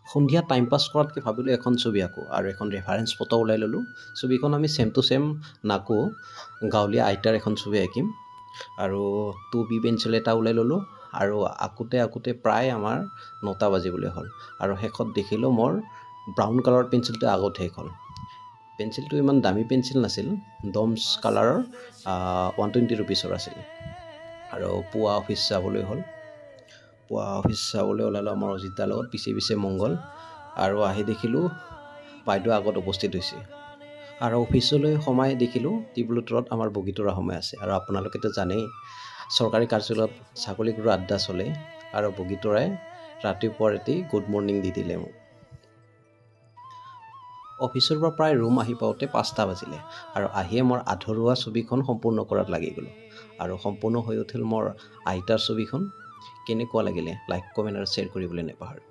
সন্ধিয়া টাইম পাছ কৰাতকৈ ভাবিলোঁ এখন ছবি আঁকো আৰু এখন ৰেফাৰেঞ্চ ফটো ওলাই ল'লোঁ। ছবিখন আমি ছেম টু ছেম নাকো, গাঁৱলীয়া আইতাৰ এখন ছবি আঁকিম আৰু 2B পেঞ্চিল এটা ওলাই ল'লোঁ আৰু আঁকোতে প্ৰায় আমাৰ 9টা বাজিবলৈ হ'ল আৰু শেষত দেখিলোঁ মোৰ ব্ৰাউন কালাৰ পেঞ্চিলটো আগত শেষ হ'ল। পেঞ্চিলটো ইমান দামী পেঞ্চিল নাছিল, ডমছ কালাৰৰ 120 ৰুপিছৰ আছিল। আৰু পুৱা অফিচ যাবলৈ হ'ল। পুৱা অফিচ যাবলৈ ওলালোঁ আমাৰ অজিতাৰ লগত, পিছে মংগল আৰু আহি দেখিলোঁ বাইদেউ আগত উপস্থিত হৈছে আৰু অফিচলৈ সোমাই দেখিলোঁ টেবুলৰ তলত আমাৰ বগীতৰা সময় আছে। আৰু আপোনালোকেতো জানেই চৰকাৰী কাৰ্যালয়ত ছাগলীগুৰুৰ আড্ডা চলে আৰু বগীতৰাই ৰাতিপুৱা ৰাতি গুড মৰ্ণিং দি দিলে মোক। অফিচৰ পৰা প্ৰায় ৰুম আহি পাওঁতে 5টা বাজিলে আৰু আহিয়ে মোৰ আধৰুৱা ছবিখন সম্পূৰ্ণ কৰাত লাগি গ'লোঁ আৰু সম্পূৰ্ণ হৈ উঠিল মোৰ আইতাৰ ছবিখন। কেনেকুৱা লাগিলে লাইক কমেণ্ট আৰু শ্বেয়াৰ কৰিবলৈ নাপাহৰিব।